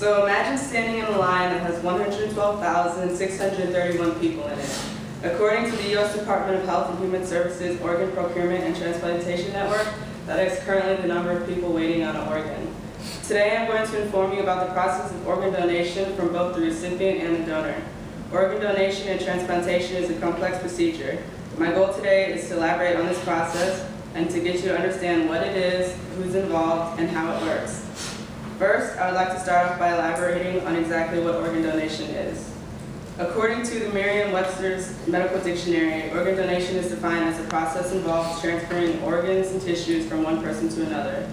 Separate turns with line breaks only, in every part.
So imagine standing in a line that has 112,631 people in it. According to the U.S. Department of Health and Human Services Organ Procurement and Transplantation Network, that is currently the number of people waiting on an organ. Today I'm going to inform you about the process of organ donation from both the recipient and the donor. Organ donation and transplantation is a complex procedure. My goal today is to elaborate on this process and to get you to understand what it is, who's involved, and how it works. First, I would like to start off by elaborating on exactly what organ donation is. According to the Merriam-Webster's Medical Dictionary, organ donation is defined as a process involving transferring organs and tissues from one person to another.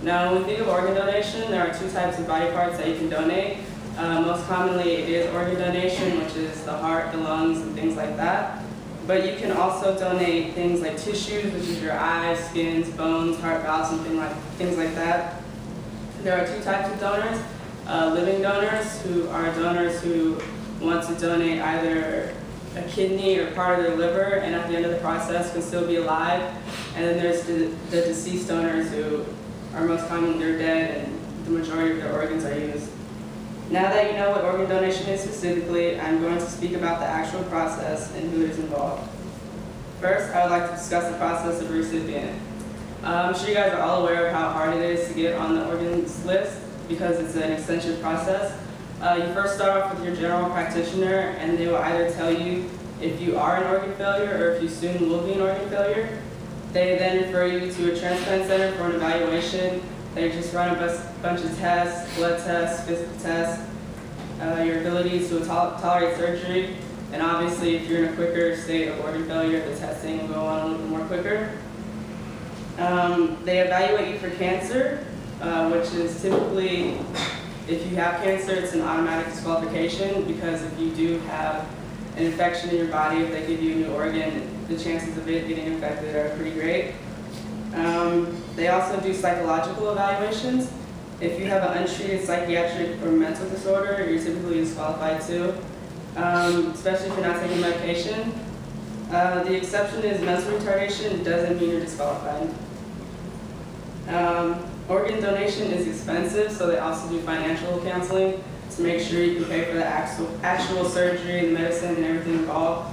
Now, when we think of organ donation, there are two types of body parts that you can donate. Most commonly, it is organ donation, which is the heart, the lungs, and things like that. But you can also donate things like tissues, which is your eyes, skins, bones, heart valves, and things like that. There are two types of donors. Living donors, who are donors who want to donate either a kidney or part of their liver, and at the end of the process can still be alive. And then there's the deceased donors, who are most commonly they're dead and the majority of their organs are used. Now that you know what organ donation is specifically, I'm going to speak about the actual process and who is involved. First, I would like to discuss the process of the recipient. I'm sure you guys are all aware of how hard it is to get on the organs list because it's an extensive process. You first start off with your general practitioner, and they will either tell you if you are an organ failure or if you soon will be an organ failure. They then refer you to a transplant center for an evaluation. They just run a bunch of tests, blood tests, physical tests, your ability to tolerate surgery, and obviously if you're in a quicker state of organ failure, the testing will go on a little bit more quicker. They evaluate you for cancer, which is typically, if you have cancer, it's an automatic disqualification, because if you do have an infection in your body, if they give you a new organ, the chances of it getting infected are pretty great. They also do psychological evaluations. If you have an untreated psychiatric or mental disorder, you're typically disqualified too, especially if you're not taking medication. The exception is mental retardation. It doesn't mean you're disqualified. Organ donation is expensive, so they also do financial counseling to make sure you can pay for the actual surgery, the medicine, and everything involved.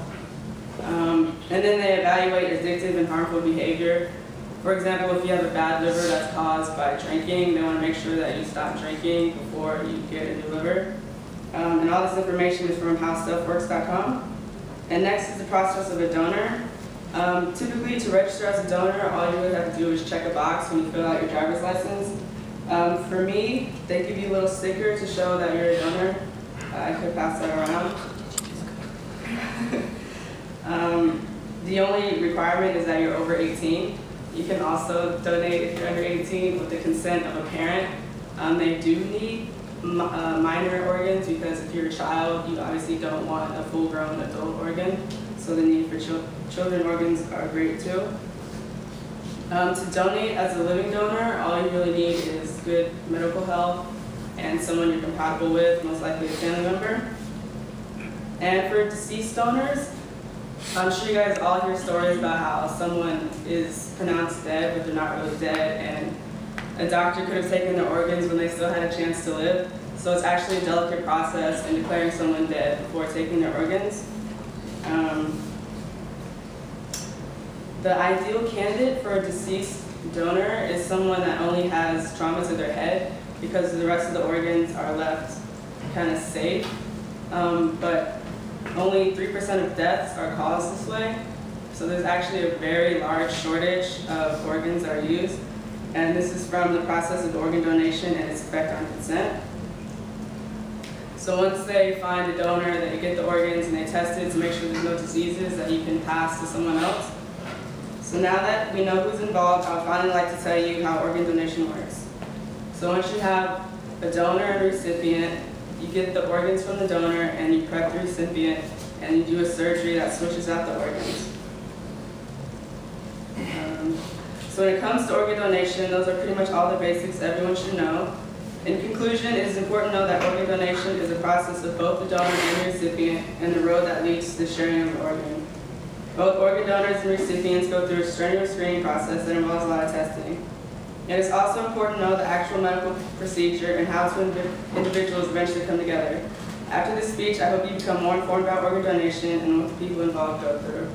And then they evaluate addictive and harmful behavior. For example, if you have a bad liver that's caused by drinking, they want to make sure that you stop drinking before you get a new liver. And all this information is from howstuffworks.com. And next is the process of a donor. Typically, to register as a donor, all you really have to do is check a box when you fill out your driver's license. For me, they give you a little sticker to show that you're a donor. I could pass that around. The only requirement is that you're over 18. You can also donate if you're under 18 with the consent of a parent. They do need minor organs, because if you're a child, you obviously don't want a full-grown adult organ. So the need for children organs are great too. To donate as a living donor, all you really need is good medical health and someone you're compatible with, most likely a family member. And for deceased donors, I'm sure you guys all hear stories about how someone is pronounced dead, but they're not really dead, and a doctor could have taken their organs when they still had a chance to live. So it's actually a delicate process in declaring someone dead before taking their organs. The ideal candidate for a deceased donor is someone that only has trauma to their head, because the rest of the organs are left kind of safe. But only 3% of deaths are caused this way. So there's actually a very large shortage of organs that are used. And this is from the process of organ donation and its effect on consent. So once they find a donor, they get the organs and they test it to make sure there's no diseases that you can pass to someone else. So now that we know who's involved, I would finally like to tell you how organ donation works. So once you have a donor and a recipient, you get the organs from the donor and you prep the recipient, and you do a surgery that switches out the organs. So when it comes to organ donation, those are pretty much all the basics everyone should know. In conclusion, it is important to know that organ donation is a process of both the donor and the recipient, and the road that leads to the sharing of the organ. Both organ donors and recipients go through a strenuous screening process that involves a lot of testing. It is also important to know the actual medical procedure and how two individuals eventually come together. After this speech, I hope you become more informed about organ donation and what the people involved go through.